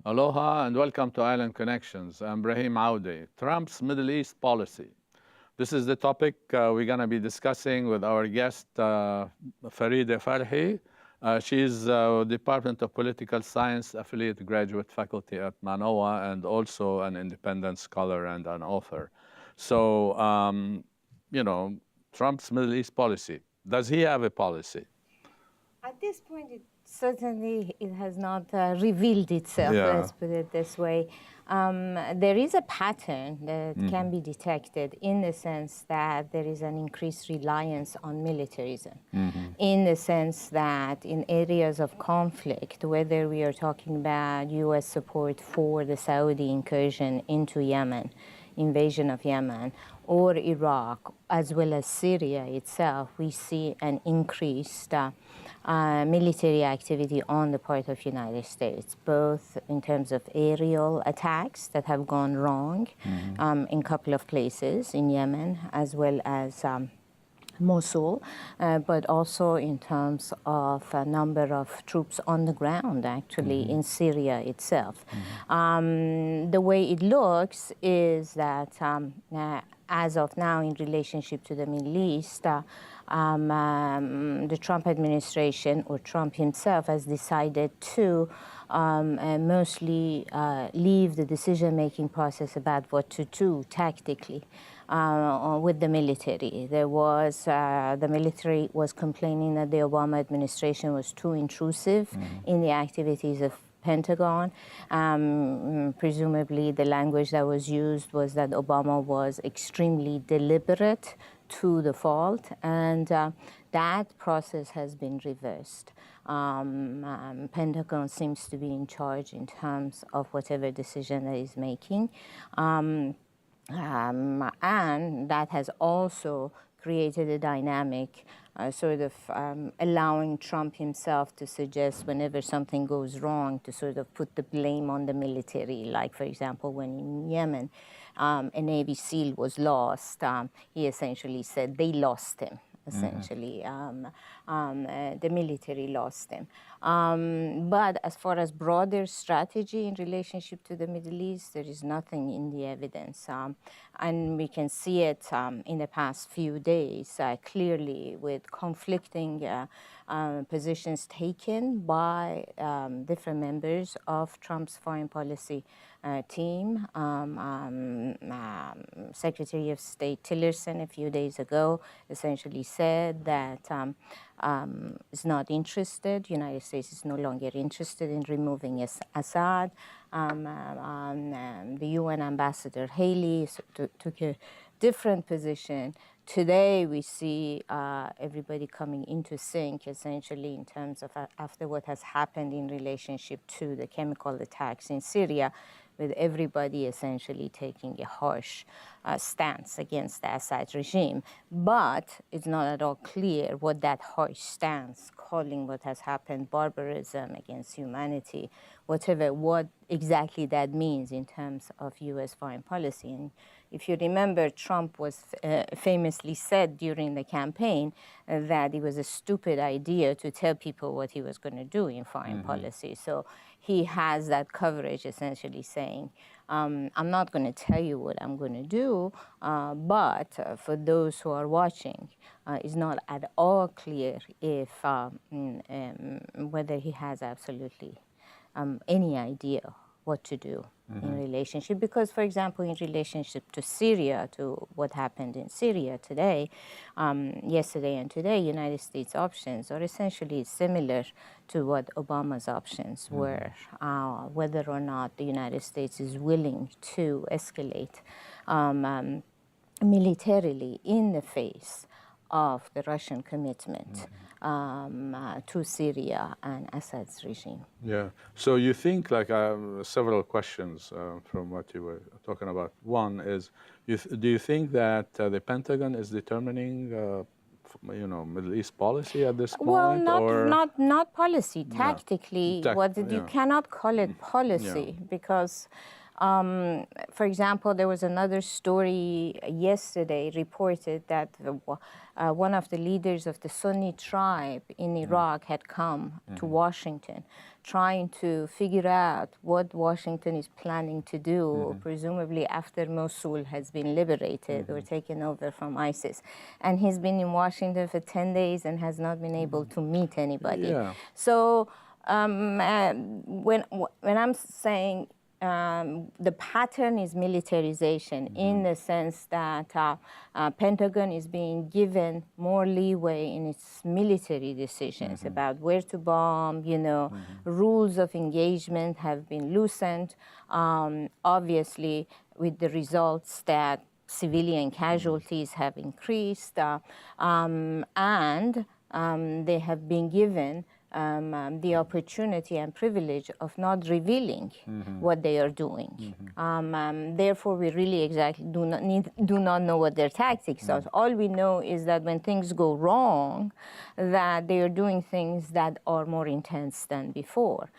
Aloha and welcome to Island Connections. I'm Brahim Aoude. Trump's Middle East policy. This is the topic we're going to be discussing with our guest, Farida Farhi. She's Department of Political Science affiliate graduate faculty at Manoa and also an independent scholar and an author. So, Trump's Middle East policy. Does he have a policy? At this point, it has not revealed itself, let's put it this way. There is a pattern that can be detected in the sense that there is an increased reliance on militarism, in the sense that in areas of conflict, whether we are talking about U.S. support for the Saudi incursion into Yemen, invasion of Yemen, or Iraq, as well as Syria itself, we see an increased military activity on the part of United States, both in terms of aerial attacks that have gone wrong in a couple of places in Yemen, as well as Mosul, but also in terms of a number of troops on the ground, actually, in Syria itself. The way it looks is that as of now, in relationship to the Middle East, the Trump administration or Trump himself has decided to mostly leave the decision-making process about what to do tactically with the military. There was, the military was complaining that the Obama administration was too intrusive in the activities of Pentagon. Presumably the language that was used was that Obama was extremely deliberate to the fault, and that process has been reversed. Pentagon seems to be in charge in terms of whatever decision that is making. And that has also created a dynamic allowing Trump himself to suggest whenever something goes wrong to sort of put the blame on the military. Like, for example, when in Yemen, a Navy SEAL was lost, he essentially said they lost him. Essentially, the military lost him. But as far as broader strategy in relationship to the Middle East, there is nothing in the evidence. And we can see it in the past few days clearly with conflicting positions taken by different members of Trump's foreign policy team. Secretary of State Tillerson a few days ago essentially said that is not interested. United States is no longer interested in removing Assad. The UN Ambassador Haley took a different position. Today we see everybody coming into sync essentially in terms of after what has happened in relationship to the chemical attacks in Syria, with everybody essentially taking a harsh stance against the Assad regime. But it's not at all clear what that harsh stance, calling what has happened barbarism against humanity, whatever, what exactly that means in terms of U.S. foreign policy. And if you remember, Trump was famously said during the campaign that it was a stupid idea to tell people what he was going to do in foreign policy. So he has that coverage essentially saying, I'm not going to tell you what I'm going to do, but for those who are watching, it's not at all clear if whether he has absolutely any idea what to do in relationship. Because, for example, in relationship to Syria, to what happened in Syria today, yesterday and today, United States options are essentially similar to what Obama's options were, whether or not the United States is willing to escalate militarily in the face of the Russian commitment to Syria and Assad's regime. Yeah. So you think, like, several questions from what you were talking about. One is, do you think that the Pentagon is determining, Middle East policy at this Well, point? not policy. Tactically, You you cannot call it policy because For example, there was another story yesterday reported that one of the leaders of the Sunni tribe in Iraq had come to Washington, trying to figure out what Washington is planning to do, presumably after Mosul has been liberated or taken over from ISIS. And he's been in Washington for 10 days and has not been able to meet anybody. Yeah. So when I'm saying the pattern is militarization in the sense that Pentagon is being given more leeway in its military decisions about where to bomb, rules of engagement have been loosened, obviously with the results that civilian casualties have increased, and they have been given the opportunity and privilege of not revealing what they are doing. Therefore, we really exactly do not know what their tactics are. All we know is that when things go wrong, that they are doing things that are more intense than before.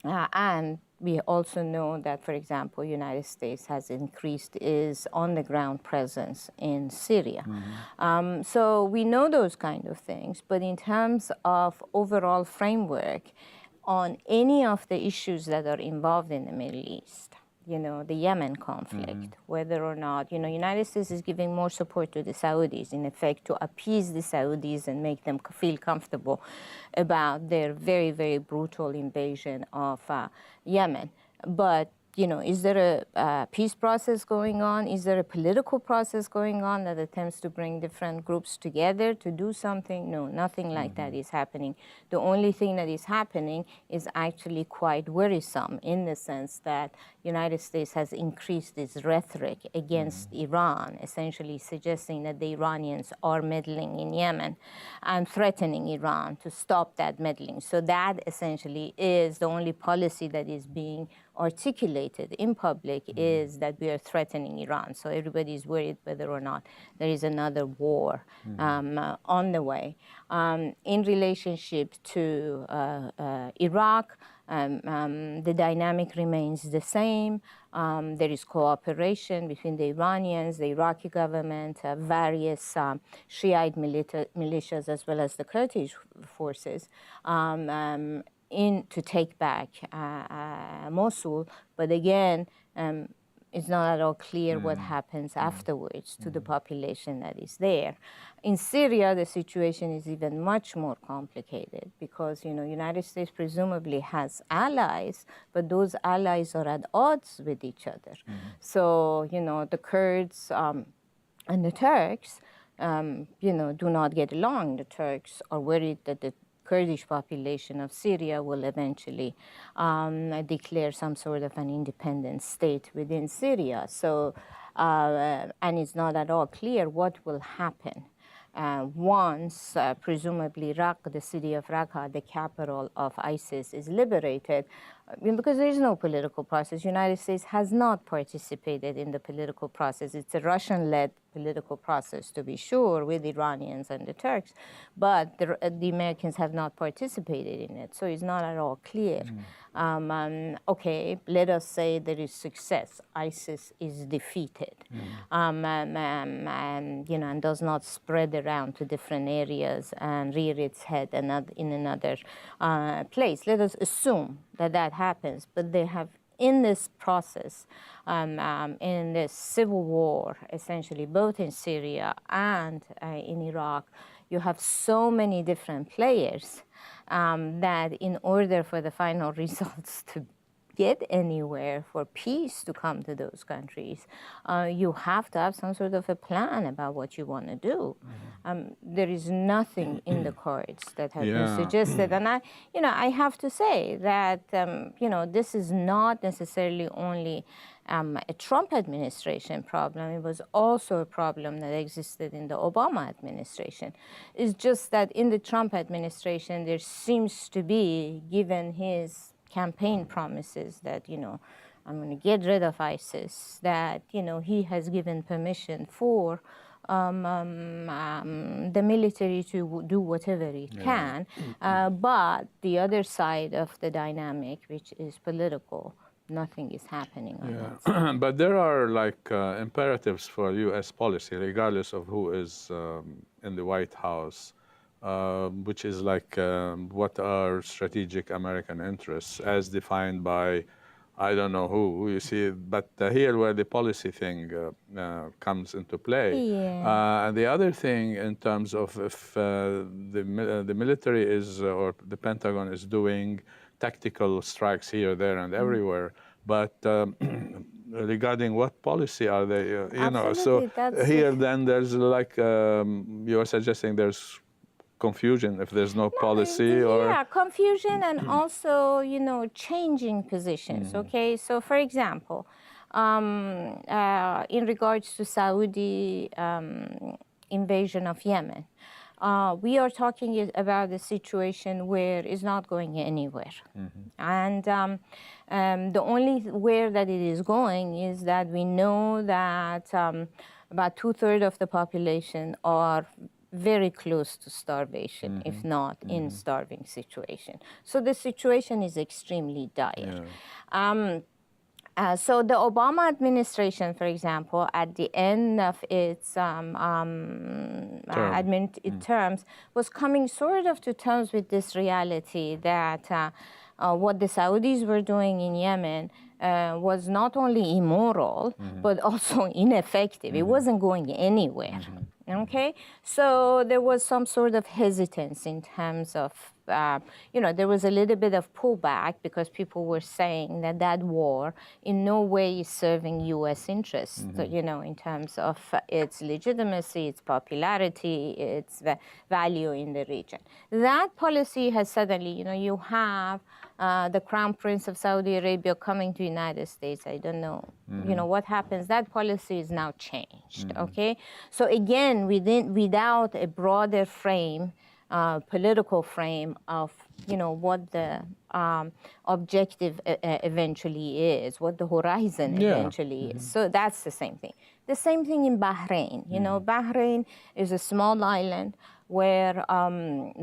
And we also know that, for example, United States has increased its on-the-ground presence in Syria. So we know those kind of things, but in terms of overall framework on any of the issues that are involved in the Middle East, the Yemen conflict, whether or not, United States is giving more support to the Saudis, in effect, to appease the Saudis and make them feel comfortable about their very, very brutal invasion of Yemen. But, is there a peace process going on? Is there a political process going on that attempts to bring different groups together to do something? No, nothing like that is happening. The only thing that is happening is actually quite worrisome in the sense that United States has increased its rhetoric against Iran, essentially suggesting that the Iranians are meddling in Yemen and threatening Iran to stop that meddling. So that essentially is the only policy that is being articulated in public is that we are threatening Iran. So everybody is worried whether or not there is another war on the way. In relationship to Iraq, the dynamic remains the same. There is cooperation between the Iranians, the Iraqi government, various Shiite militias, as well as the Kurdish forces, to take back Mosul. But again, it's not at all clear what happens afterwards to the population that is there. In Syria, the situation is even much more complicated because, United States presumably has allies, but those allies are at odds with each other. So, the Kurds and the Turks, do not get along. The Turks are worried that the Kurdish population of Syria will eventually declare some sort of an independent state within Syria. So, and it's not at all clear what will happen once, presumably, Raqqa, the city of Raqqa, the capital of ISIS, is liberated. Because there is no political process. United States has not participated in the political process. It's a Russian-led political process, to be sure, with Iranians and the Turks, but the Americans have not participated in it, so it's not at all clear. Okay, let us say there is success. ISIS is defeated, and does not spread around to different areas and rear its head in another place. Let us assume that happens, but they have, in this process, in this civil war, essentially, both in Syria and in Iraq, you have so many different players that in order for the final results to get anywhere, for peace to come to those countries, you have to have some sort of a plan about what you want to do. There is nothing in the cards that has been suggested. And I have to say that, this is not necessarily only a Trump administration problem. It was also a problem that existed in the Obama administration. It's just that in the Trump administration, there seems to be, given his campaign promises that, I'm going to get rid of ISIS, that, he has given permission for the military to do whatever it can. But the other side of the dynamic, which is political, nothing is happening on that side. Yeah. But there are like imperatives for U.S. policy, regardless of who is in the White House, which is like what are strategic American interests as defined by, I don't know who you see, but here where the policy thing comes into play. Yeah. And the other thing in terms of if the military is, or the Pentagon is doing tactical strikes here, there, and everywhere, but regarding what policy are they, you know, so Absolutely, that's here it. then there's like, you are suggesting there's confusion if there's no policy or... Yeah, confusion and also, you know, changing positions, okay? So, for example, in regards to Saudi invasion of Yemen, we are talking about a situation where it's not going anywhere. And the only where that it is going is that we know that about 2/3 of the population are very close to starvation, if not in starving situation. So the situation is extremely dire. So the Obama administration, for example, at the end of its terms, was coming sort of to terms with this reality that what the Saudis were doing in Yemen was not only immoral, but also ineffective. It wasn't going anywhere. Okay, so there was some sort of hesitance in terms of, you know, there was a little bit of pullback because people were saying that that war in no way is serving U.S. interests, you know, in terms of its legitimacy, its popularity, its value in the region. That policy has suddenly, you know, you have the Crown Prince of Saudi Arabia coming to the United States. I don't know, you know, what happens. That policy is now changed, okay? So again, without a broader frame, political frame of, you know, what the objective eventually is, what the horizon eventually is. So that's the same thing. The same thing in Bahrain. You know, Bahrain is a small island where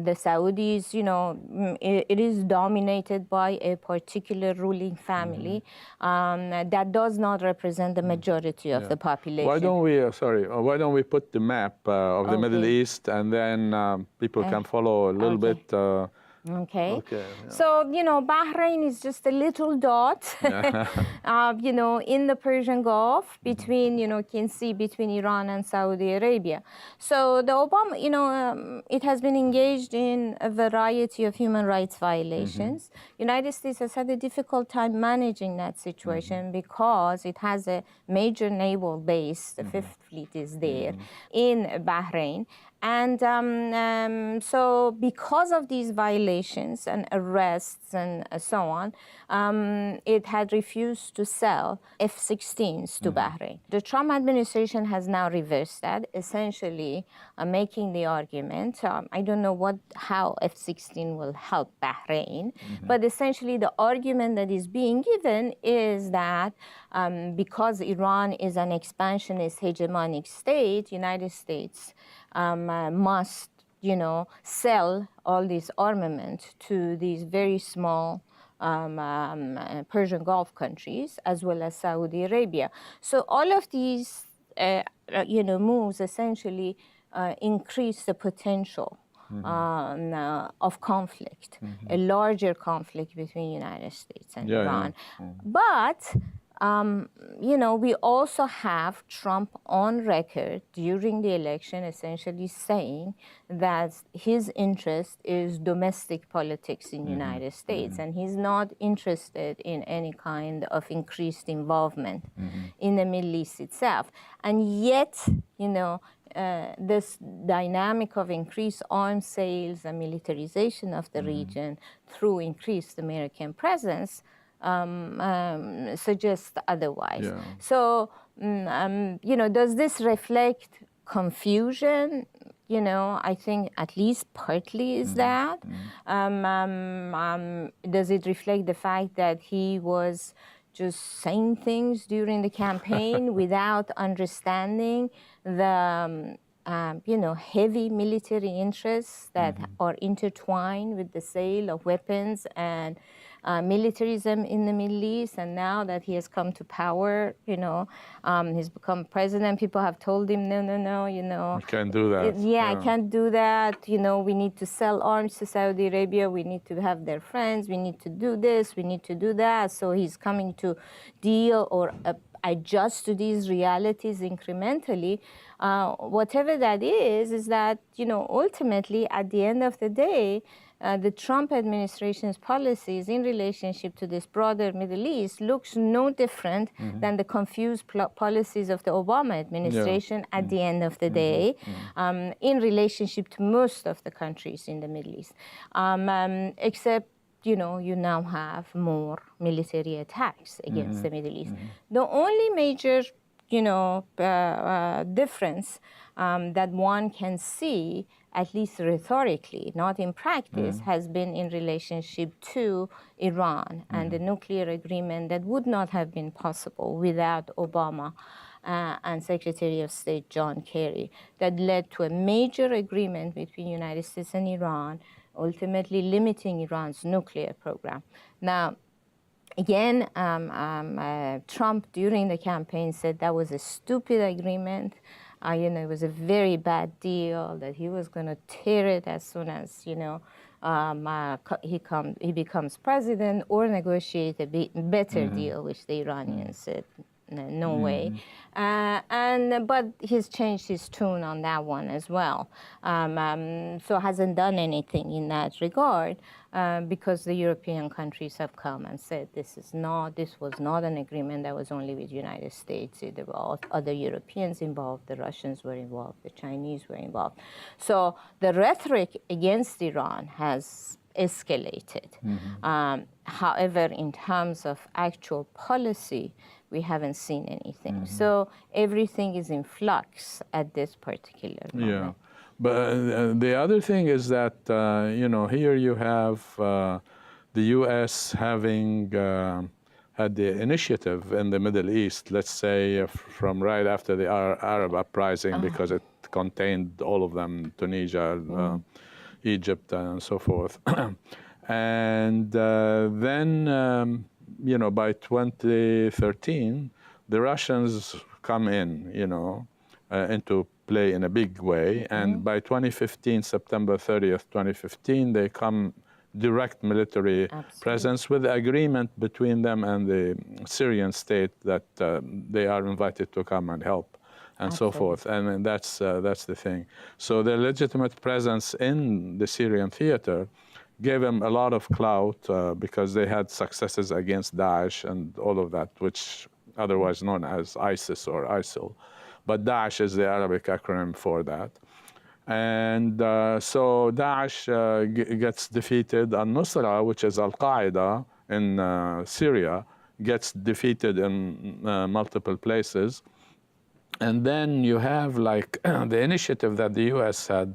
the Saudis, you know, it is dominated by a particular ruling family that does not represent the majority of the population. Why don't we, why don't we put the map of the Middle East and then people can follow a little bit. Okay. So, you know, Bahrain is just a little dot, you know, in the Persian Gulf between, you know, can see between Iran and Saudi Arabia. So the Obama, you know, it has been engaged in a variety of human rights violations. United States has had a difficult time managing that situation because it has a major naval base, the Fifth Fleet is there in Bahrain. And so because of these violations and arrests and so on, it had refused to sell F-16s to Bahrain. The Trump administration has now reversed that, essentially making the argument, I don't know how F-16 will help Bahrain, but essentially the argument that is being given is that because Iran is an expansionist hegemonic state, United States must, you know, sell all this armament to these very small Persian Gulf countries, as well as Saudi Arabia. So all of these, you know, moves essentially increase the potential of conflict, a larger conflict between the United States and Iran. But you know, we also have Trump on record during the election essentially saying that his interest is domestic politics in the United States, and he's not interested in any kind of increased involvement in the Middle East itself. And yet, you know, this dynamic of increased arms sales and militarization of the region through increased American presence suggests otherwise. So, you know, does this reflect confusion? You know, I think at least partly is that. Does it reflect the fact that he was just saying things during the campaign without understanding the heavy military interests that are intertwined with the sale of weapons and militarism in the Middle East. And now that he has come to power, he's become president. People have told him, no, You can't do that. I can't do that. We need to sell arms to Saudi Arabia. We need to have their friends. We need to do this. We need to do that. So he's coming to deal or adjust to these realities incrementally. Whatever that is that, ultimately, at the end of the day, the Trump administration's policies in relationship to this broader Middle East looks no different than the confused policies of the Obama administration at the end of the day in relationship to most of the countries in the Middle East, except you now have more military attacks against the Middle East. The only major, difference that one can see, at least rhetorically, not in practice, has been in relationship to Iran and the nuclear agreement that would not have been possible without Obama and Secretary of State John Kerry, that led to a major agreement between the United States and Iran, ultimately limiting Iran's nuclear program. Now, again, Trump during the campaign said that was a stupid agreement. It was a very bad deal, that he was going to tear it as soon as, he becomes president, or negotiate a better deal, which the Iranians said, no way. But he's changed his tune on that one as well. So hasn't done anything in that regard because the European countries have come and said this was not an agreement that was only with the United States. There were other Europeans involved, the Russians were involved, the Chinese were involved. So the rhetoric against Iran has escalated. However, in terms of actual policy, we haven't seen anything. So everything is in flux at this particular moment. Yeah, but the other thing is that, here you have the U.S. having had the initiative in the Middle East, let's say from right after the Arab uprising, because it contained all of them, Tunisia, Egypt, and so forth. And then, by 2013, the Russians come in, into play in a big way. And by 2015, September 30th, 2015, they come direct military presence with the agreement between them and the Syrian state that they are invited to come and help and so forth. And that's the thing. So their legitimate presence in the Syrian theater gave them a lot of clout because they had successes against Daesh and all of that, which otherwise known as ISIS or ISIL. But Daesh is the Arabic acronym for that. And so Daesh gets defeated. Al-Nusra, which is Al-Qaeda in Syria, gets defeated in multiple places. And then you have the initiative that the U.S. had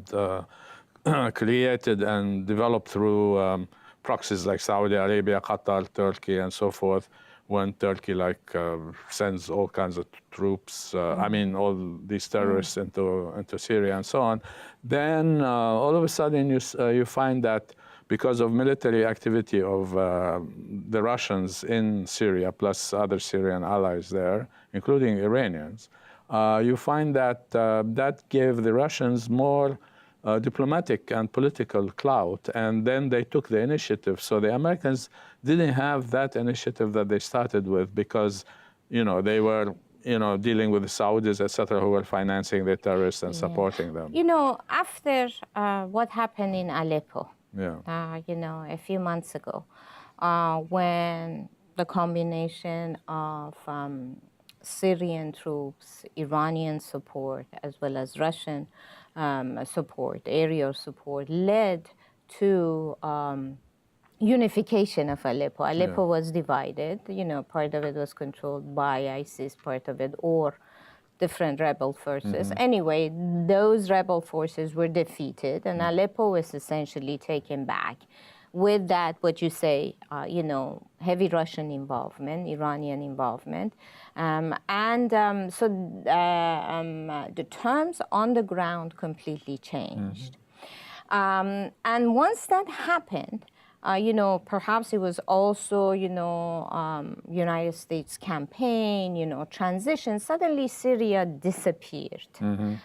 created and developed through proxies like Saudi Arabia, Qatar, Turkey, and so forth, when Turkey sends all kinds of troops, all these terrorists into Syria and so on. Then all of a sudden you find that because of military activity of the Russians in Syria, plus other Syrian allies there, including Iranians, you find that that gave the Russians more diplomatic and political clout, and then they took the initiative. So the Americans didn't have that initiative that they started with because, they were, dealing with the Saudis, et cetera, who were financing the terrorists and supporting them. After what happened in Aleppo, a few months ago, when the combination of Syrian troops, Iranian support, as well as Russian support, area support, led to unification of Aleppo. Aleppo was divided. Part of it was controlled by ISIS, part of it, or different rebel forces. Anyway, those rebel forces were defeated, and Aleppo was essentially taken back with that, what you say, heavy Russian involvement, Iranian involvement. The terms on the ground completely changed. And once that happened, perhaps it was also, United States campaign, transition. Suddenly Syria disappeared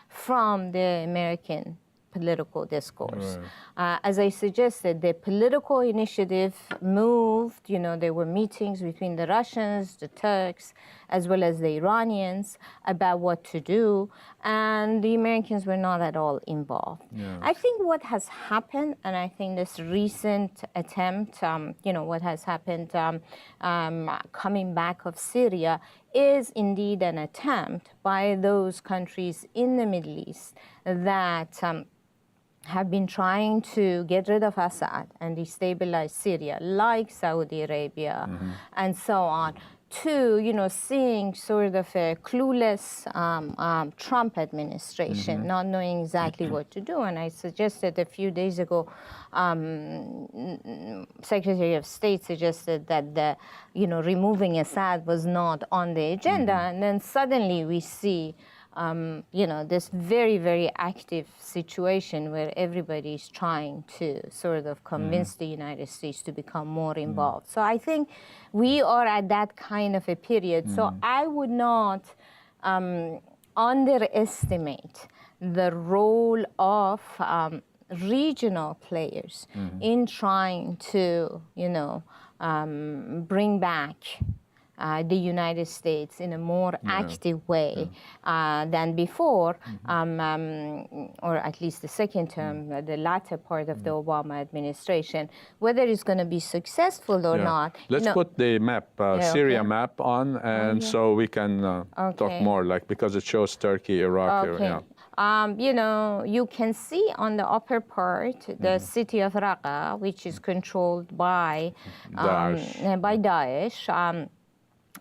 from the American political discourse. Right. As I suggested, the political initiative moved, there were meetings between the Russians, the Turks, as well as the Iranians about what to do, and the Americans were not at all involved. Yeah. I think what has happened, and I think this recent attempt, what has happened coming back of Syria is indeed an attempt by those countries in the Middle East that have been trying to get rid of Assad and destabilize Syria, like Saudi Arabia and so on, to, seeing sort of a clueless Trump administration, not knowing exactly what to do. And I suggested a few days ago, Secretary of State suggested that removing Assad was not on the agenda. And then suddenly we see this very, very active situation where everybody is trying to sort of convince the United States to become more involved. So I think we are at that kind of a period. So I would not underestimate the role of regional players in trying to, bring back the United States in a more active way than before, or at least the second term, the latter part of the Obama administration. Whether it's going to be successful or not. Let's put the map, Syria map on, and so we can talk more, because it shows Turkey, Iraq. You can see on the upper part the city of Raqqa, which is controlled by Daesh.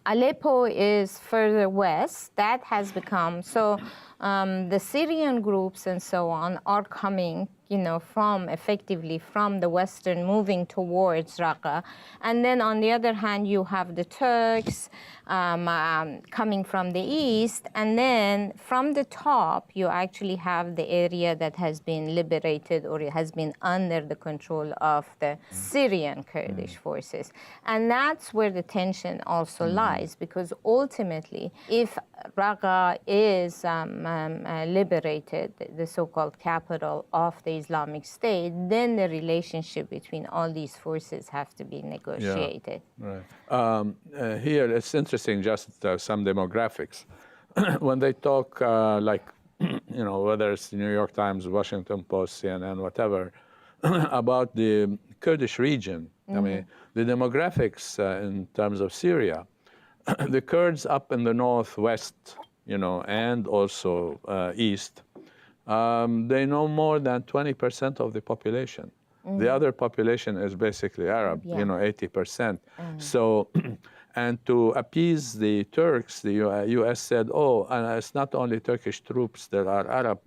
Aleppo is further west. That has become, the Syrian groups and so on are coming, effectively from the western, moving towards Raqqa. And then on the other hand, you have the Turks coming from the east. And then from the top, you actually have the area that has been liberated, or it has been under the control of the Syrian Kurdish forces. And that's where the tension also lies, because ultimately, if Raqqa is liberated, the so-called capital of the Islamic State, then the relationship between all these forces have to be negotiated. Yeah, right. Here, it's interesting, just some demographics. When they talk, whether it's the New York Times, Washington Post, CNN, whatever, about the Kurdish region, I mean, the demographics in terms of Syria, the Kurds up in the northwest, and also east, they know more than 20% of the population. The other population is basically Arab, 80%. So, and to appease the Turks, the U.S. said, and it's not only Turkish troops, there are Arab,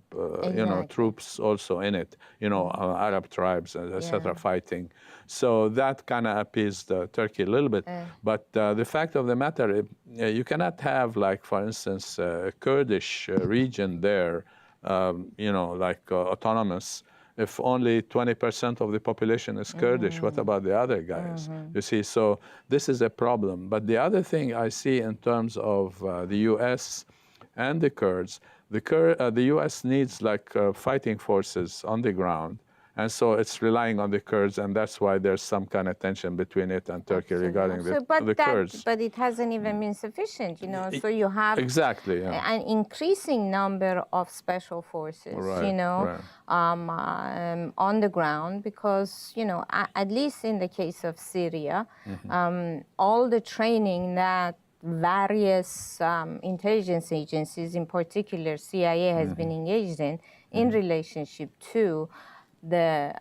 troops also in it, Arab tribes, etc., fighting. So that kind of appeased Turkey a little bit. But the fact of the matter, you cannot have, for instance, a Kurdish region there, autonomous, if only 20% of the population is Kurdish. What about the other guys? You see, so this is a problem. But the other thing I see in terms of the U.S. and the Kurds, the U.S. needs fighting forces on the ground. And so it's relying on the Kurds, and that's why there's some kind of tension between it and Turkey regarding the Kurds. But it hasn't even been sufficient, So you have an increasing number of special forces, on the ground, because, at least in the case of Syria, all the training that various intelligence agencies, in particular CIA, has been engaged in relationship to the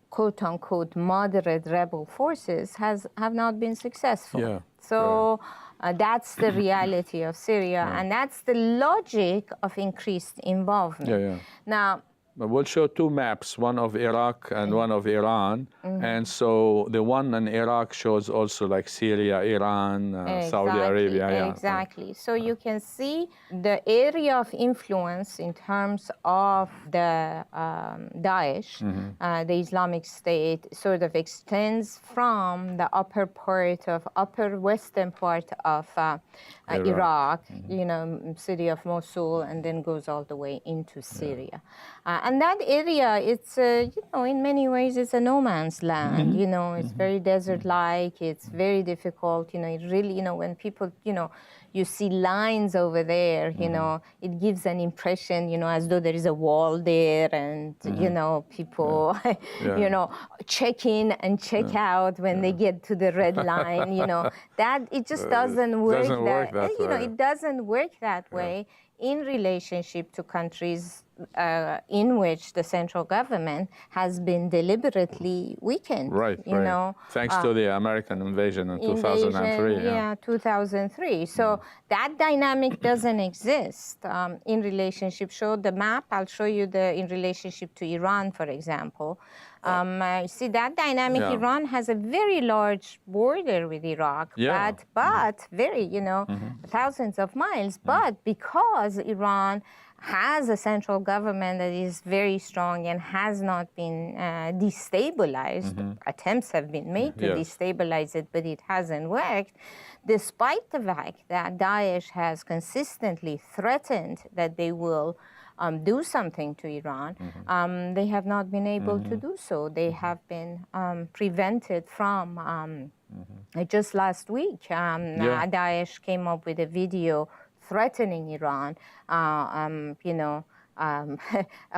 quote-unquote moderate rebel forces have not been successful. That's the reality of Syria, and that's the logic of increased involvement. Now, we'll show two maps, one of Iraq and one of Iran. And so the one in Iraq shows also like Syria, Iran, Saudi Arabia. Yeah. Exactly. So you can see the area of influence in terms of the Daesh, the Islamic State, sort of extends from the upper western part of Iraq, you know, city of Mosul, and then goes all the way into Syria. And that area, it's, you know, in many ways, it's a no man's land. You know, it's very desert-like. It's very difficult. You know, it really, you know, when people, you know, you see lines over there, you know, it gives an impression, you know, as though there is a wall there, and, you know, people, you know, check in and check out when they get to the red line, you know. That, it just doesn't work that way. You know, it doesn't work that way in relationship to countries in which the central government has been deliberately weakened. Right, you know, thanks to the American invasion in 2003. Yeah, 2003. So that dynamic doesn't exist in relationship. Show the map. I'll show you in relationship to Iran, for example. See that dynamic. Iran has a very large border with Iraq, but very, you know, thousands of miles. But because Iran has a central government that is very strong and has not been destabilized, attempts have been made to destabilize it, but it hasn't worked, despite the fact that Daesh has consistently threatened that they will do something to Iran, they have not been able to do so. They have been prevented from, just last week, Daesh came up with a video threatening Iran, you know, and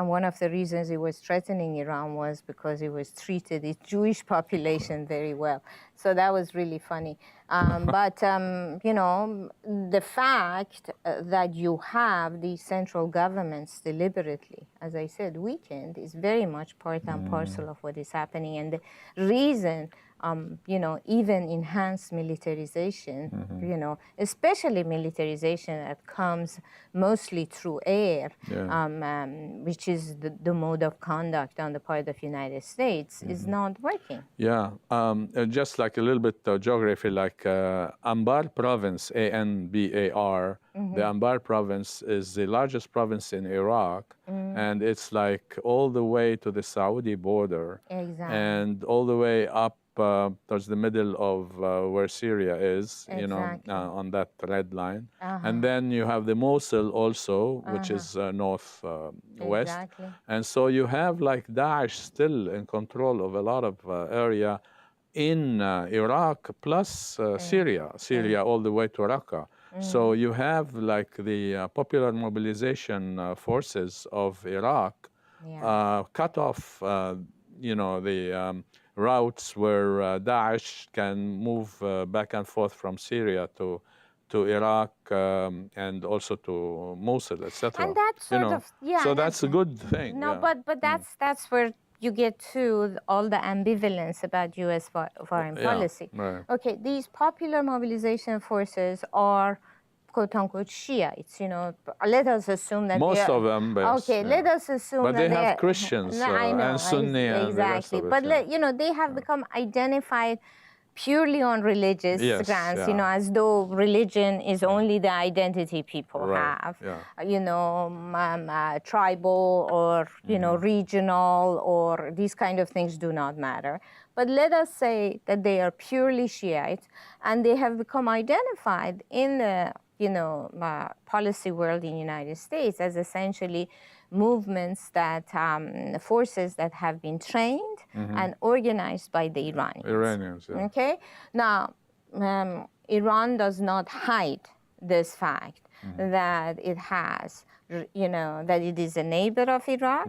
one of the reasons it was threatening Iran was because it was treated its Jewish population very well. So that was really funny. But, you know, the fact that you have these central governments deliberately, as I said, weakened, is very much part and parcel of what is happening. And the reason, you know, even enhanced militarization, you know, especially militarization that comes mostly through air, which is the mode of conduct on the part of the United States, is not working. Yeah, just like a little bit of geography, like Anbar province, A-N-B-A-R, the Anbar province is the largest province in Iraq, and it's like all the way to the Saudi border, and all the way up towards the middle of where Syria is, you know, on that red line. And then you have the Mosul also, which is north west. And so you have like Daesh still in control of a lot of area in Iraq plus Syria all the way to Raqqa. So you have like the popular mobilization forces of Iraq cut off, you know, the routes where Daesh can move back and forth from Syria to Iraq and also to Mosul, etc. And that's sort of, so that's a good thing. No, but that's where you get to all the ambivalence about U.S. foreign policy. Okay, these popular mobilization forces are quote-unquote Shiites, you know, let us assume that most of them, okay, let us assume but that they have Christians and Sunni and the rest of it, but you know, they have become identified purely on religious grounds, you know, as though religion is only the identity people have, you know, tribal or, you know, regional, or these kind of things do not matter. But let us say that they are purely Shiite, and they have become identified in the, you know, policy world in the United States as essentially movements that, forces that have been trained and organized by the Iranians. Okay? Now, Iran does not hide this fact that it has, you know, that it is a neighbor of Iraq,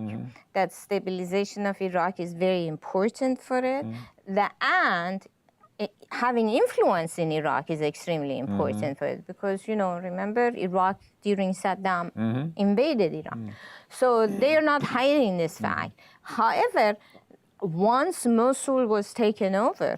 that stabilization of Iraq is very important for it, and having influence in Iraq is extremely important for it, because, you know, remember, Iraq during Saddam invaded Iraq. So they are not hiding this fact. However, once Mosul was taken over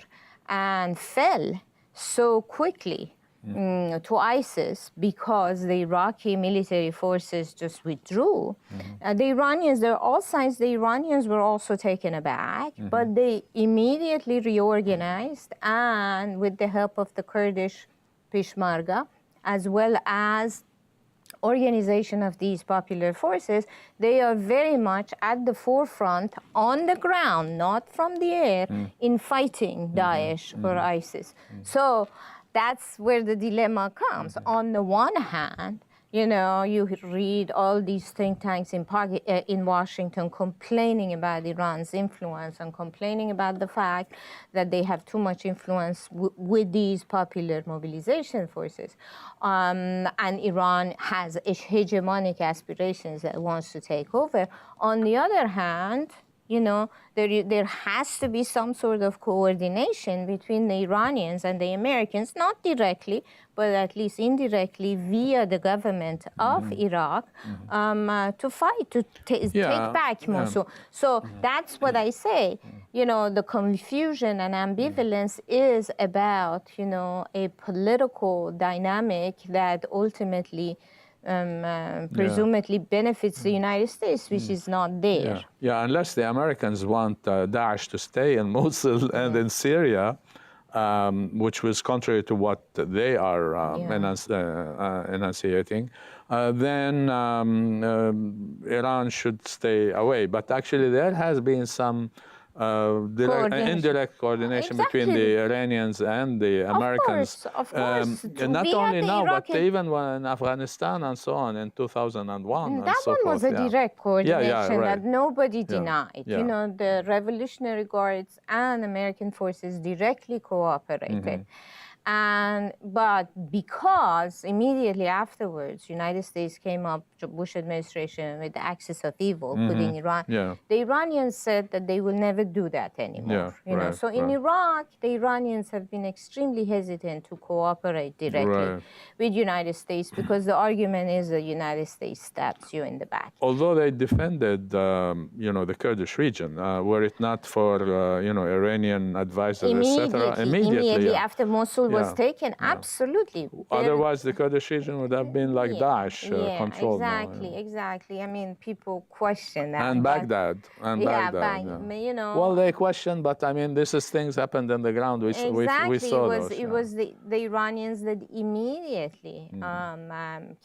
and fell so quickly, to ISIS because the Iraqi military forces just withdrew. The Iranians, there are all signs the Iranians were also taken aback, but they immediately reorganized, and with the help of the Kurdish Peshmerga, as well as organization of these popular forces, they are very much at the forefront on the ground, not from the air, in fighting Daesh or ISIS. So that's where the dilemma comes. On the one hand, you know, you read all these think tanks in Washington complaining about Iran's influence and complaining about the fact that they have too much influence with these popular mobilization forces. And Iran has hegemonic aspirations that it wants to take over. On the other hand, you know, there has to be some sort of coordination between the Iranians and the Americans, not directly, but at least indirectly via the government of Iraq, to fight, to take back Mosul. So that's what I say. You know, the confusion and ambivalence is about, you know, a political dynamic that ultimately presumably benefits the United States, which is not there. Yeah, unless the Americans want Daesh to stay in Mosul and in Syria, which was contrary to what they are enunciating, then Iran should stay away. But actually, there has been some indirect coordination between the Iranians and the Americans. Of course. Not only now, but even in Afghanistan and so on in 2001 and that so one forth. was a direct coordination right. that nobody denied. You know, the Revolutionary Guards and American forces directly cooperated. But because immediately afterwards, United States came up, Bush administration, with the axis of evil, putting Iran, the Iranians said that they will never do that anymore. You know? So in Iraq, the Iranians have been extremely hesitant to cooperate directly with United States because the argument is the United States stabs you in the back. Although they defended, you know, the Kurdish region, were it not for, you know, Iranian advisors, etc. Immediately after Mosul was taken, absolutely. Otherwise, the Kurdish region would have been like Daesh controlled. Exactly. I mean, people question that. And Baghdad. You know. Well, they question, but I mean, this is things happened on the ground. We saw those. It was the Iranians that immediately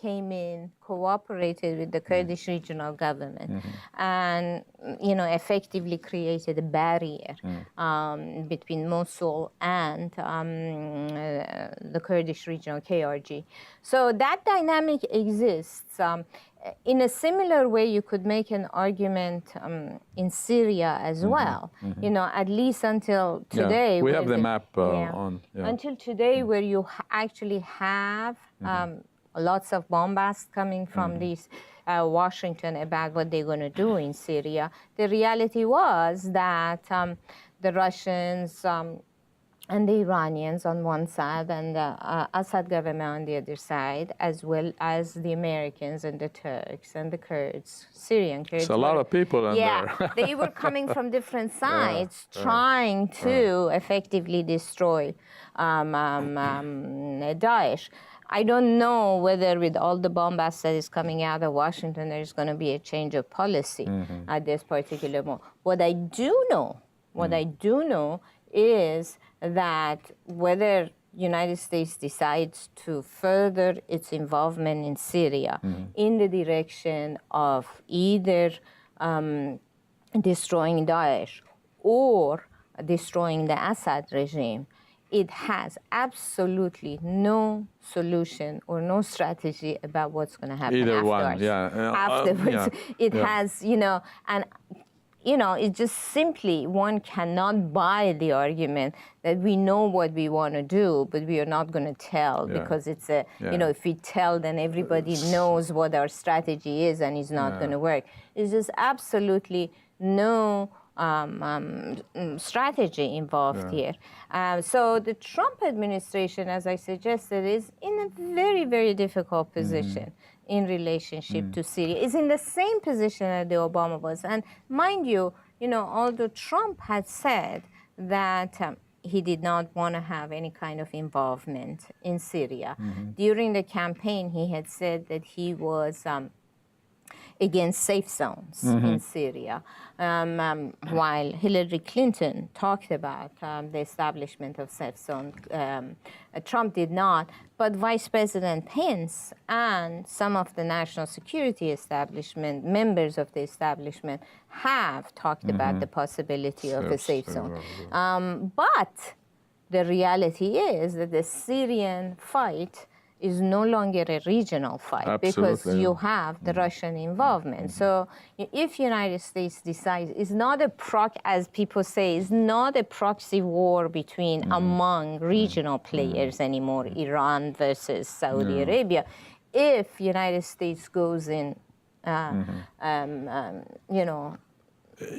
came in, cooperated with the Kurdish regional government, and, you know, effectively created a barrier between Mosul and the Kurdish regional KRG. So that dynamic exists. In a similar way, you could make an argument in Syria as well. You know, at least until today. We have the map on. Until today, where you actually have lots of bombast coming from these Washington about what they're going to do in Syria. The reality was that the Russians and the Iranians on one side and the Assad government on the other side, as well as the Americans and the Turks and the Kurds, Syrian Kurds. It's a lot of people in there. They were coming from different sides, trying to effectively destroy Daesh. I don't know whether with all the bombast that is coming out of Washington, there's going to be a change of policy at this particular moment. What I do know is that whether United States decides to further its involvement in Syria in the direction of either destroying Daesh or destroying the Assad regime, it has absolutely no solution or no strategy about what's going to happen afterwards. Afterwards, it has, you know, and you know, it just simply, one cannot buy the argument that we know what we want to do, but we are not going to tell because it's a, you know, if we tell, then everybody knows what our strategy is and it's not going to work. It's just absolutely no strategy involved here. So the Trump administration, as I suggested, is in a very, very difficult position in relationship to Syria. Is in the same position that the Obama was. And mind you, you know, although Trump had said that he did not want to have any kind of involvement in Syria. During the campaign, he had said that he was against safe zones in Syria, while Hillary Clinton talked about the establishment of safe zones. Trump did not, but Vice President Pence and some of the national security establishment, members of the establishment, have talked about the possibility of a safe zone. But the reality is that the Syrian fight is no longer a regional fight because you have the Russian involvement. So if United States decides, it's not a as people say, it's not a proxy war between among regional players anymore, Iran versus Saudi Arabia. If United States goes in, you know,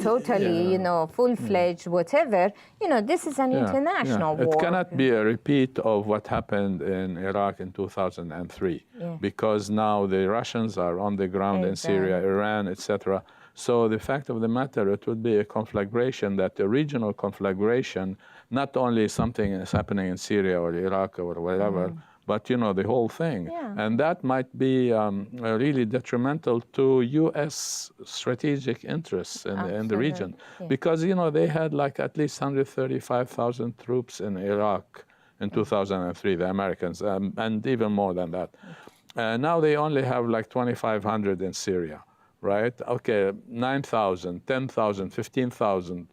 totally, you know, full-fledged, whatever, you know, this is an international war. It cannot be a repeat of what happened in Iraq in 2003, because now the Russians are on the ground in Syria, Iran, etc. So the fact of the matter, it would be a conflagration, that a regional conflagration, not only something is happening in Syria or Iraq or whatever, but, you know, the whole thing. And that might be really detrimental to U.S. strategic interests in the region. Because, you know, they had like at least 135,000 troops in Iraq in 2003, the Americans, and even more than that. Now they only have like 2,500 in Syria, right? Okay, 9,000, 10,000, 15,000.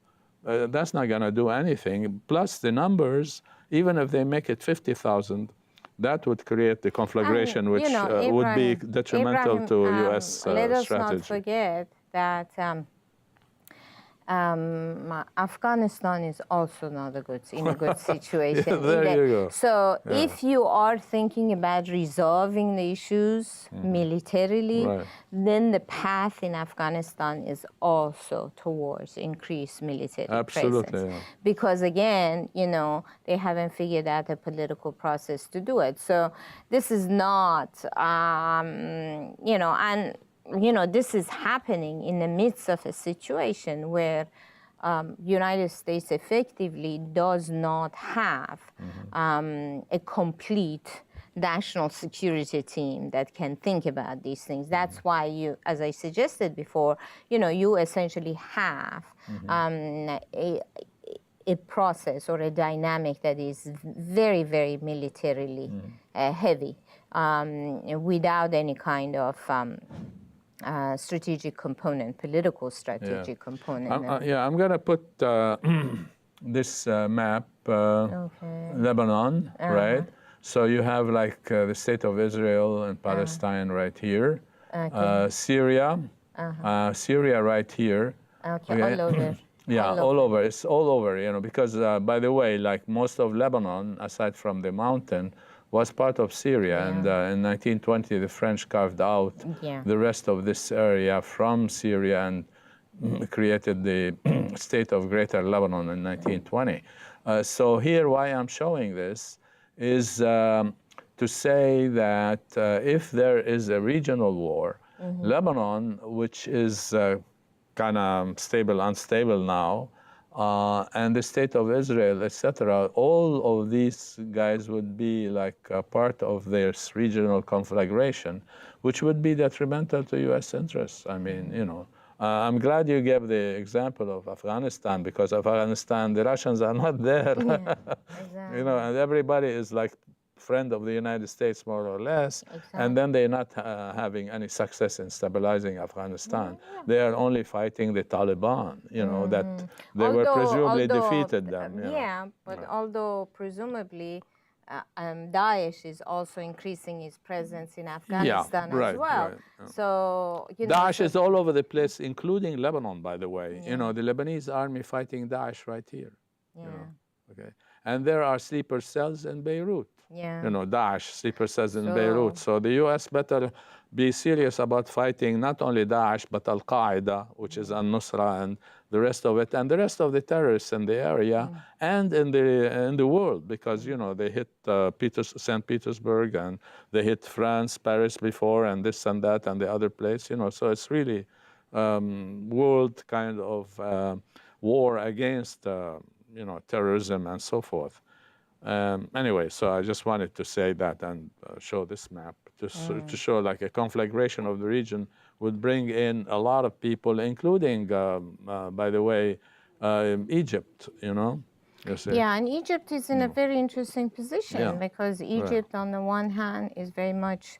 That's not going to do anything. Plus the numbers, even if they make it 50,000, that would create the conflagration, which would be detrimental to U.S. Let us strategy. not forget that Afghanistan is also not in a good situation. There you go. So if you are thinking about resolving the issues militarily, then the path in Afghanistan is also towards increased military presence. Because again, you know, they haven't figured out a political process to do it. So this is not, you know, and you know, this is happening in the midst of a situation where United States effectively does not have a complete national security team that can think about these things. That's why you, as I suggested before, you know, you essentially have a process or a dynamic that is very, very militarily heavy without any kind of strategic component, political strategic component. I'm going to put this map, Lebanon, right? So you have like the state of Israel and Palestine right here, Syria, Syria right here. All over. All over. It's all over, you know, because by the way, like most of Lebanon, aside from the mountain, was part of Syria, and in 1920 the French carved out the rest of this area from Syria and created the state of Greater Lebanon in 1920. So here, why I'm showing this is to say that if there is a regional war, Lebanon, which is kind of stable, unstable now, and the state of Israel, etc., all of these guys would be like a part of this regional conflagration, which would be detrimental to U.S. interests. I mean, you know, I'm glad you gave the example of Afghanistan, because Afghanistan, the Russians are not there. Exactly. You know, and everybody is like friend of the United States, more or less, and then they're not having any success in stabilizing Afghanistan. They are only fighting the Taliban, you know, that they were presumably defeated them. But although presumably Daesh is also increasing its presence in Afghanistan as well. So, you know, Daesh is all over the place, including Lebanon, by the way. You know, the Lebanese army fighting Daesh right here. You know, okay. And there are sleeper cells in Beirut. You know, Daesh, sleeper cells in Beirut. So the U.S. better be serious about fighting not only Daesh, but Al-Qaeda, which is al-Nusra, and the rest of it, and the rest of the terrorists in the area and in the world, because, you know, they hit St. Petersburg, and they hit France, Paris before, and this and that, and the other place, you know. So it's really world kind of war against terrorism and so forth. Anyway, so I just wanted to say that and show this map to show like a conflagration of the region would bring in a lot of people, including, by the way, Egypt, You see. Yeah, and Egypt is in a very interesting position Yeah. because Egypt, on the one hand, is very much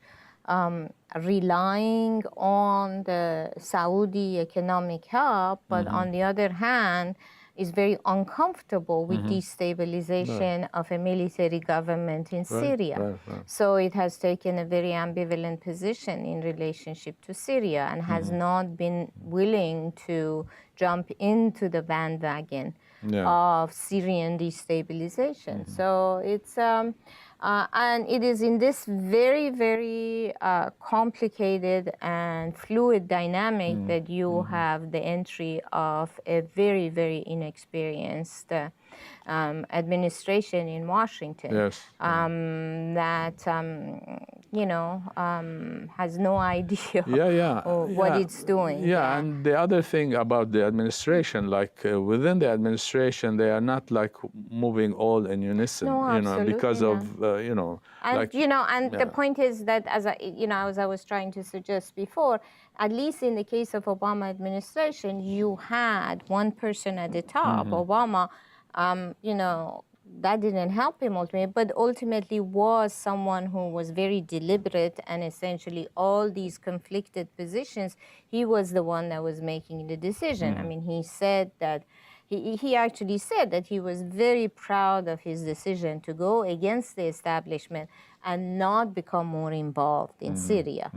relying on the Saudi economic help, but on the other hand, is very uncomfortable with destabilization of a military government in Syria. Right. So it has taken a very ambivalent position in relationship to Syria and has not been willing to jump into the bandwagon of Syrian destabilization. So it's and it is in this very, very complicated and fluid dynamic that you have the entry of a very, very inexperienced administration in Washington. Yes. That has no idea what it's doing. Yeah, and the other thing about the administration, like within the administration, they are not like moving all in unison, because of And the point is that, as I was trying to suggest before, at least in the case of Obama administration, you had one person at the top, Obama. That didn't help him ultimately, but ultimately was someone who was very deliberate, and essentially all these conflicted positions, he was the one that was making the decision. I mean, he said that he actually said that he was very proud of his decision to go against the establishment and not become more involved in Syria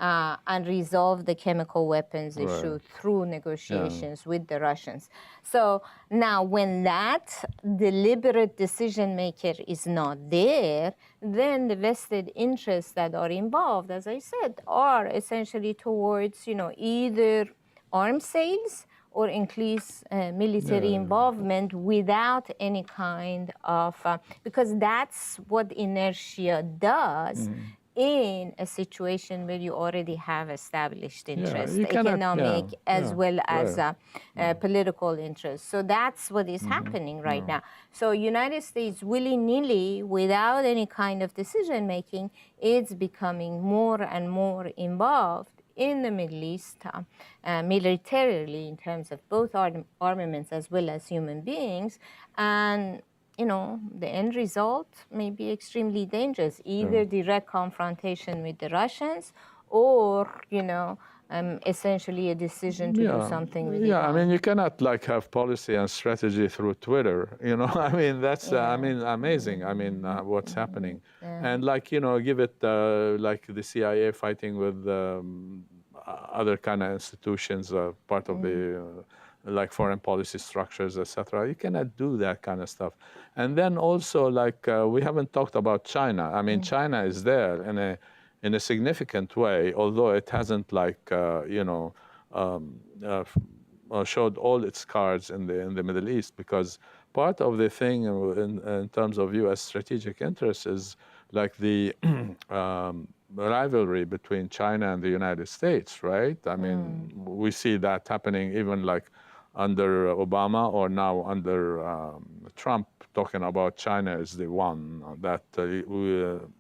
and resolve the chemical weapons issue through negotiations with the Russians. So now when that deliberate decision maker is not there, then the vested interests that are involved, as I said, are essentially towards, either arms sales or increase military involvement without any kind of, because that's what inertia does in a situation where you already have established interest, economic as well as political interest. So that's what is happening right now. So United States willy-nilly, without any kind of decision making, is becoming more and more involved in the Middle East, militarily, in terms of both armaments as well as human beings. And, the end result may be extremely dangerous, either direct confrontation with the Russians or, essentially a decision to do something with Iran. I mean, you cannot have policy and strategy through Twitter, I mean, that's, amazing. I mean, what's happening. And give it like the CIA fighting with other kind of institutions, part of the foreign policy structures, etc. You cannot do that kind of stuff. And then also we haven't talked about China. I mean, China is there in a significant way, although it hasn't showed all its cards in the Middle East, because part of the thing in terms of U.S. strategic interests is the rivalry between China and the United States, right? I mean, we see that happening even under Obama or now under Trump, talking about China is the one that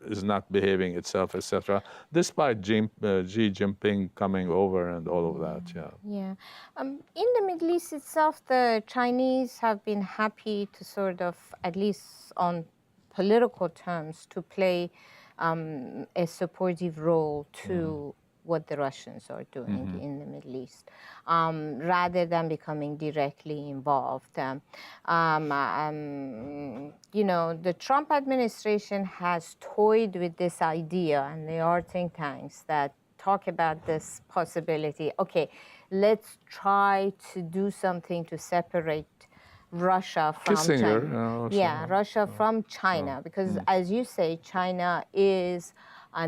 is not behaving itself, etc., despite Xi Jinping coming over and all of that, Yeah. In the Middle East itself, the Chinese have been happy to sort of, at least on political terms, to play a supportive role to what the Russians are doing in the Middle East, rather than becoming directly involved. The Trump administration has toyed with this idea, and there are think tanks that talk about this possibility. Okay, let's try to do something to separate Russia from China. Russia from China, because as you say, China is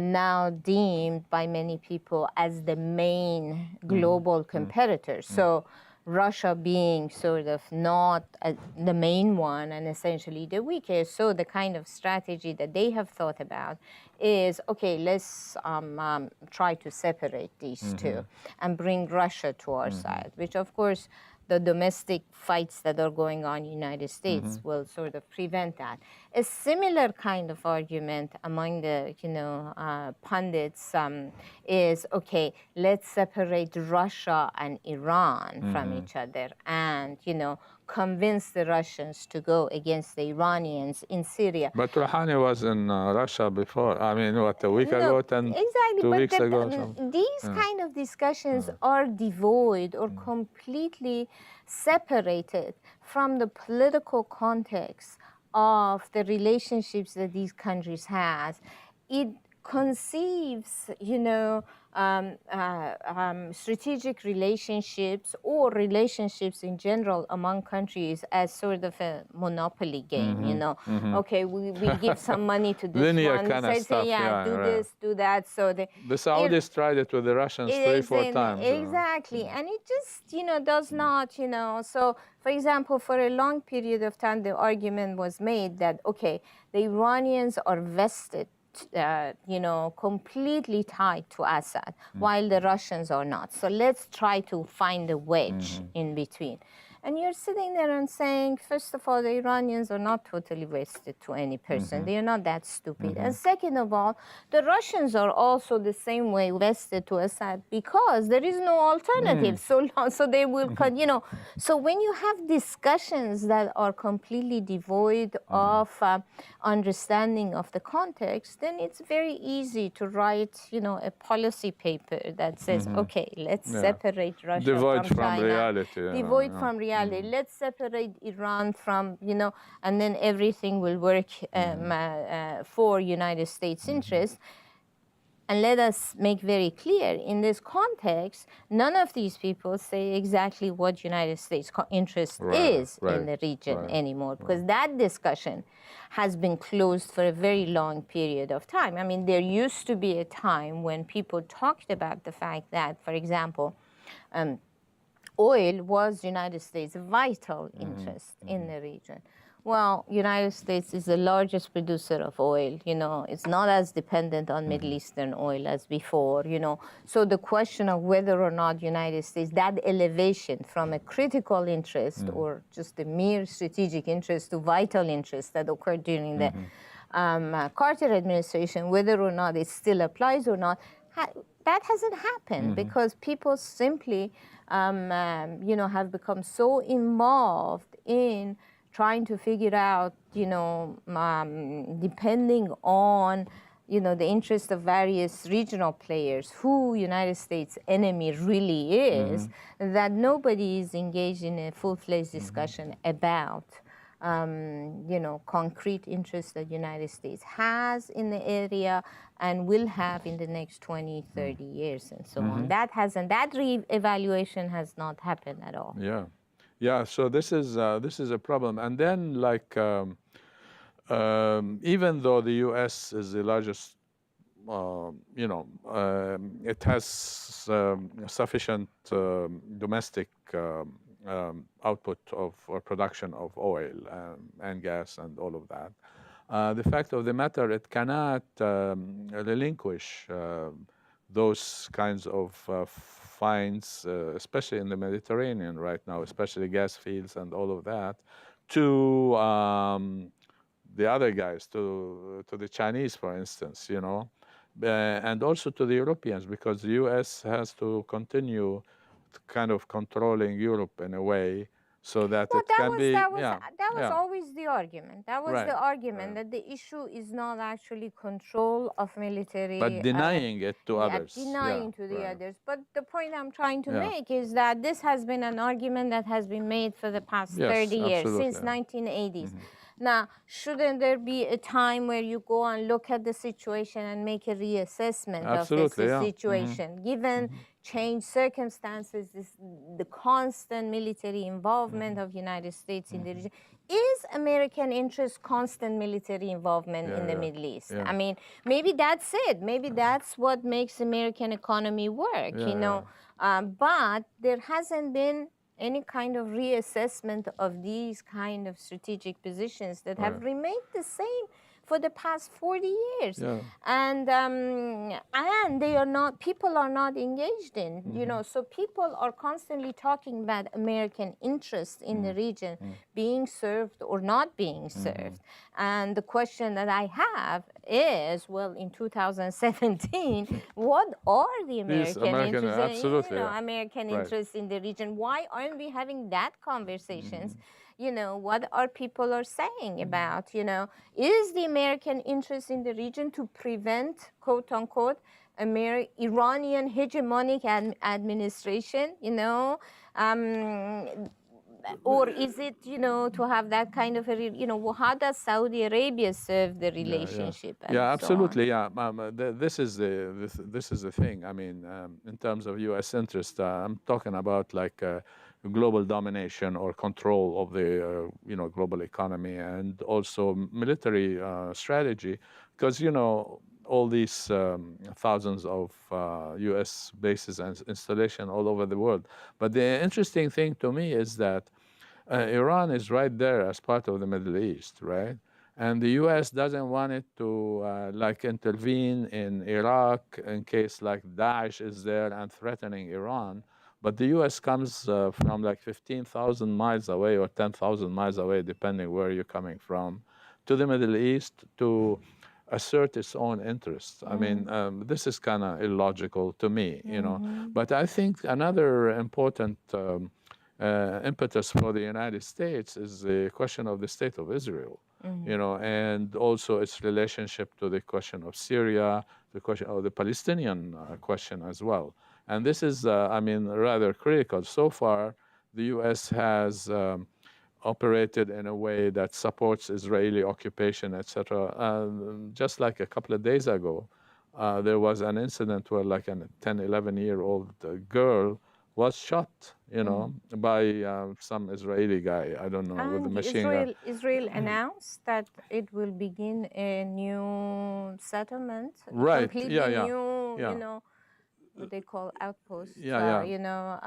now deemed by many people as the main global competitor. So Russia being sort of not the main one and essentially the weakest. So the kind of strategy that they have thought about is, okay, let's try to separate these two and bring Russia to our side, which of course the domestic fights that are going on in the United States will sort of prevent that. A similar kind of argument among the, pundits is, okay, let's separate Russia and Iran from each other and, convince the Russians to go against the Iranians in Syria. But Rouhani was in Russia before. I mean, what, a week ago, exactly, 2 but weeks ago or something? these kind of discussions are devoid or completely separated from the political context of the relationships that these countries has. It conceives, strategic relationships or relationships in general among countries as sort of a monopoly game, Okay, we give some money to this Linear one, kind of stuff, do right. this, do that. So the Saudis tried it with the Russians 3-4 times. Exactly, and it just, does not, So, for example, for a long period of time, the argument was made that, okay, the Iranians are vested, completely tied to Assad, while the Russians are not. So let's try to find a wedge in between. And you're sitting there and saying, first of all, the Iranians are not totally vested to any person. They are not that stupid. And second of all, the Russians are also the same way vested to Assad because there is no alternative. So they will, So when you have discussions that are completely devoid of understanding of the context, then it's very easy to write, a policy paper that says, okay, let's separate Russia Devoid from from China. reality. Devoid from reality. Let's separate Iran from, and then everything will work for United States interests. And let us make very clear, in this context, none of these people say exactly what United States interest is in the region anymore, because that discussion has been closed for a very long period of time. I mean, there used to be a time when people talked about the fact that, for example, oil was United States' vital interest in the region. Well, United States is the largest producer of oil. It's not as dependent on Middle Eastern oil as before. So the question of whether or not United States, that elevation from a critical interest or just a mere strategic interest to vital interest that occurred during the Carter administration, whether or not it still applies or not, that hasn't happened because people simply, have become so involved in trying to figure out, depending on, the interest of various regional players, who United States enemy really is, that nobody is engaged in a full-fledged discussion about, concrete interests that the United States has in the area and will have in the next 20, 30 years and so on. That re-evaluation has not happened at all. Yeah. Yeah, so this is a problem. And then, even though the U.S. is the largest, it has sufficient domestic output or production of oil and gas and all of that. The fact of the matter, it cannot relinquish those kinds of finds, especially in the Mediterranean right now, especially gas fields and all of that, to the other guys, to the Chinese, for instance, and also to the Europeans, because the U.S. has to continue kind of controlling Europe in a way, so that it can be. That was always the argument. That was the argument that the issue is not actually control of military, but denying it to others. Denying to the others. But the point I'm trying to make is that this has been an argument that has been made for the past 30 years, since 1980s. Now, shouldn't there be a time where you go and look at the situation and make a reassessment of this situation, given changed circumstances, the constant military involvement of the United States in the region? Is American interest constant military involvement in the Middle East? I mean, maybe that's it. Maybe that's what makes American economy work, but there hasn't been any kind of reassessment of these kind of strategic positions that have remained the same for the past 40 years. Yeah. And they are not, people are not engaged in, you know, so people are constantly talking about American interests in the region being served or not being served. And the question that I have is, well, in 2017, what are the American interests, absolutely, you know, yeah. American Right. interests in the region? Why aren't we having that conversations? You know, what are people are saying about, you know, is the American interest in the region to prevent, quote unquote, Iranian hegemonic administration, you know, or is it, you know, to have that kind of a, you know, how does Saudi Arabia serve the relationship? And Yeah, so absolutely. Yeah, this is this is the thing. I mean, in terms of U.S. interest, I'm talking about like global domination or control of the you know, global economy, and also military strategy, because you know, all these thousands of U.S. bases and installation all over the world. But the interesting thing to me is that Iran is right there as part of the Middle East, right? And the U.S. doesn't want it to like intervene in Iraq in case like Daesh is there and threatening Iran. But the U.S. comes from like 15,000 miles away or 10,000 miles away, depending where you're coming from, to the Middle East to assert its own interests. I mean, this is kind of illogical to me, you know. But I think another important impetus for the United States is the question of the state of Israel, you know, and also its relationship to the question of Syria, the question of the Palestinian question as well. And this is, I mean, rather critical. So far, the U.S. has operated in a way that supports Israeli occupation, etc. Just like a couple of days ago, there was an incident where like a 10, 11-year-old girl was shot, you know, by some Israeli guy, I don't know, with a machine gun. Israel announced that it will begin a new settlement, Right, completely yeah, yeah, new, yeah. you know, what they call outposts. Yeah, yeah. You know,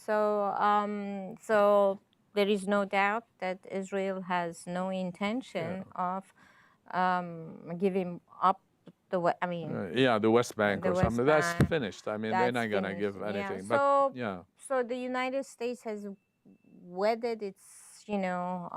so there is no doubt that Israel has no intention of giving up I mean, Yeah, the West Bank the or West something. That's Bank. finished. I mean, they're That's not going to finished. give anything. Yeah. But So, yeah, so the United States has wedded its, you know,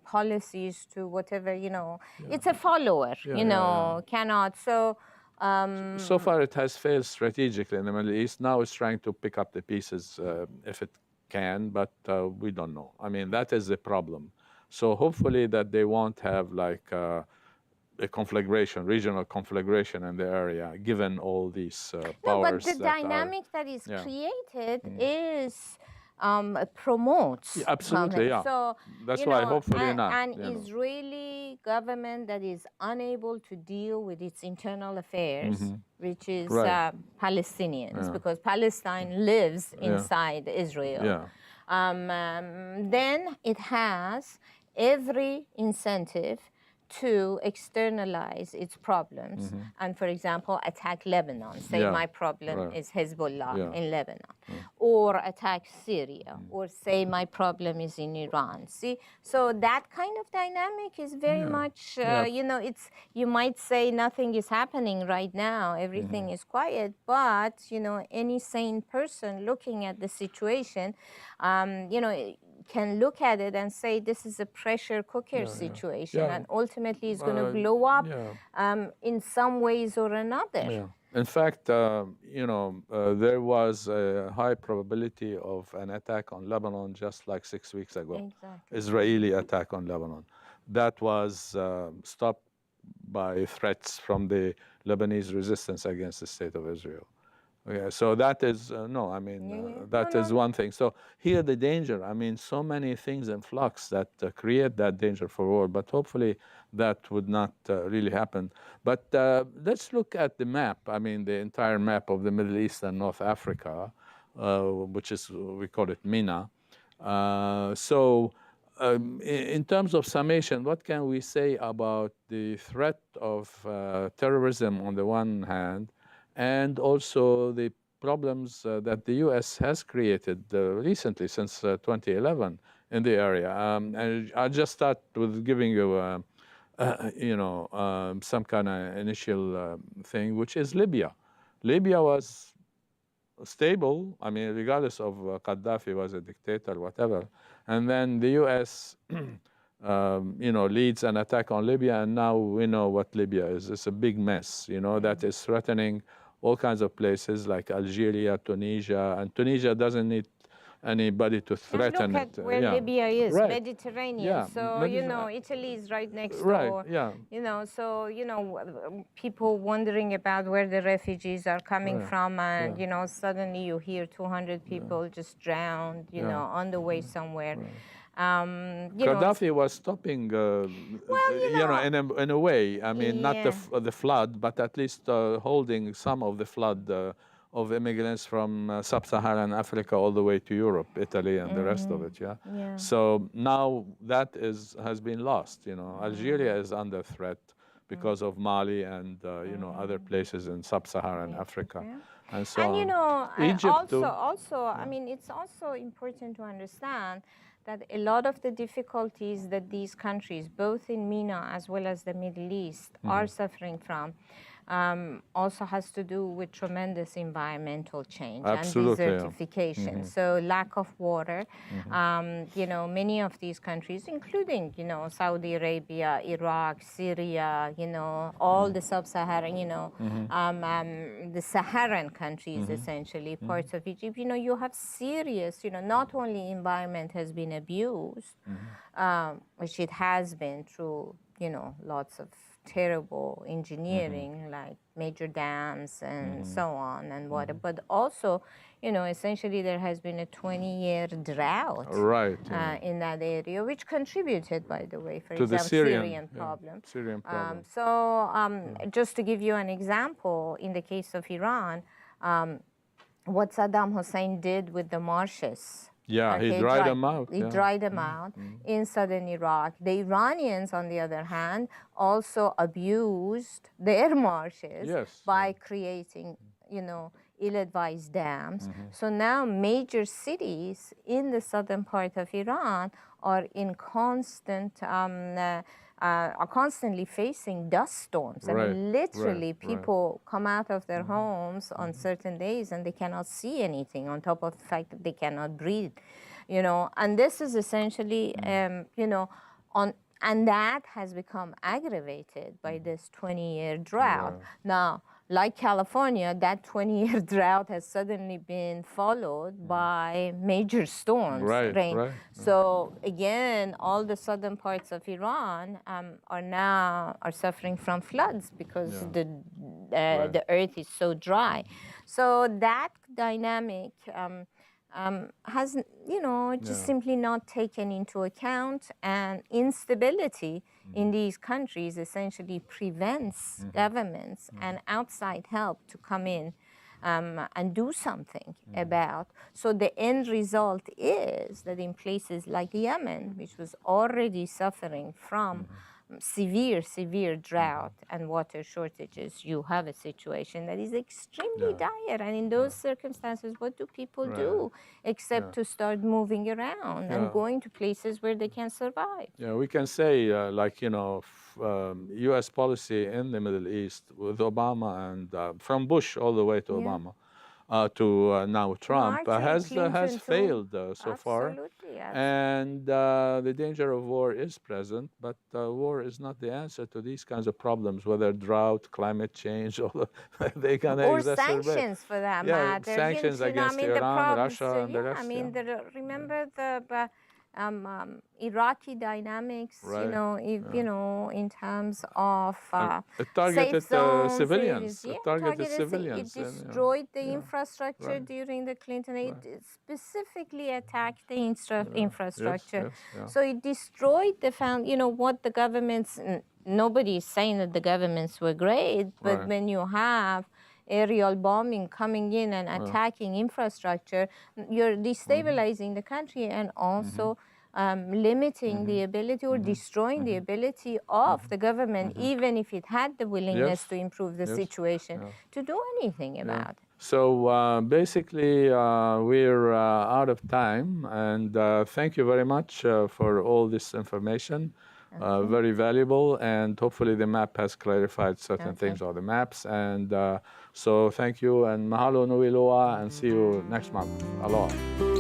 policies to whatever, you know, it's a follower, you know, cannot. So, so far it has failed strategically in the Middle East. Now it's trying to pick up the pieces if it can, but we don't know. I mean, that is the problem. So hopefully that they won't have like a conflagration, regional conflagration in the area, given all these powers. No, but the dynamic that is Yeah. created is promotes. Yeah, absolutely, yeah. So That's you why know, hopefully not. An you know. Israeli government that is unable to deal with its internal affairs, which is Right. Palestinians, because Palestine lives inside Israel. Yeah. Then it has every incentive to externalize its problems and, for example, attack Lebanon. Say my problem is Hezbollah in Lebanon. Or attack Syria. Or say my problem is in Iran. See, so that kind of dynamic is very much, you know, it's, you might say nothing is happening right now. Everything is quiet. But, you know, any sane person looking at the situation, you know, can look at it and say this is a pressure cooker situation, and ultimately it's going to blow up in some ways or another. Yeah. In fact, you know, there was a high probability of an attack on Lebanon just like 6 weeks ago. Exactly. Israeli attack on Lebanon. That was stopped by threats from the Lebanese resistance against the state of Israel. Okay, so that is, no, I mean, that is one thing. So here the danger, I mean, so many things in flux that create that danger for war, but hopefully that would not really happen. But let's look at the map, I mean, the entire map of the Middle East and North Africa, which is, we call it MENA. In terms of summation, what can we say about the threat of terrorism on the one hand, and also the problems that the U.S. has created recently since 2011 in the area? And I'll just start with giving you some kind of initial thing, which is Libya. Libya was stable. I mean, regardless of Gaddafi was a dictator, whatever. And then the U.S., leads an attack on Libya, and now we know what Libya is. It's a big mess, that is threatening all kinds of places like Algeria, Tunisia, and Tunisia doesn't need anybody to threaten look at it. where Libya is, right. Mediterranean. So, Italy is right next Right, door. yeah. So, people wondering about where the refugees are coming from. And, suddenly you hear 200 people just drowned, on the way somewhere. Gaddafi was stopping, in a way. I mean, not the flood, but at least holding some of the flood of immigrants from sub-Saharan Africa all the way to Europe, Italy, and the rest of it. Yeah. So now that has been lost. Algeria is under threat because of Mali and other places in sub-Saharan Africa. And so Egypt also, I mean, it's also important to understand that a lot of the difficulties that these countries, both in MENA as well as the Middle East, are suffering from, also has to do with tremendous environmental change and desertification. So lack of water, many of these countries, including, Saudi Arabia, Iraq, Syria, all the sub-Saharan, the Saharan countries, essentially, parts of Egypt, you have serious, not only environment has been abused, which it has been through, lots of terrible engineering, like major dams and so on and water, but also, essentially there has been a 20-year drought in that area, which contributed, by the way, for example, Syrian problem. Just to give you an example, in the case of Iran, what Saddam Hussein did with the marshes. Yeah, he dried them out. He dried them out in southern Iraq. The Iranians, on the other hand, also abused their marshes by creating, ill-advised dams. So now major cities in the southern part of Iran are in are constantly facing dust storms. I mean, literally, people come out of their homes on certain days and they cannot see anything, on top of the fact that they cannot breathe, And this is essentially, and that has become aggravated by this 20-year drought. Now, like California, that 20-year drought has suddenly been followed by major storms, rain. So again, all the southern parts of Iran are suffering from floods because the earth is so dry. So that dynamic has, just simply not taken into account, and instability in these countries essentially prevents governments and outside help to come in and do something about. So the end result is that in places like Yemen, which was already suffering from severe drought and water shortages, you have a situation that is extremely dire. And in those circumstances, what do people do except to start moving around and going to places where they can survive? Yeah, we can say, U.S. policy in the Middle East with Obama and from Bush all the way to Obama. To now Trump has failed so far, and the danger of war is present. But war is not the answer to these kinds of problems, whether drought, climate change, or they can exacerbate. Sanctions, for that matter. Sanctions against Iran, Russia, and the rest. Remember the Iraqi dynamics, in terms of targeted safe zones, civilians. It destroyed the infrastructure during the Clinton. It specifically attacked the infrastructure. So it destroyed the what the governments. Nobody is saying that the governments were great, but when you have aerial bombing coming in and attacking infrastructure, you're destabilizing the country and also limiting the ability or destroying the ability of the government, even if it had the willingness to improve the situation, to do anything about it. So basically, we're out of time, and thank you very much for all this information. Very valuable, and hopefully the map has clarified certain Okay. things on the maps. And so thank you, and mahalo nui loa, and see you next month. Aloha.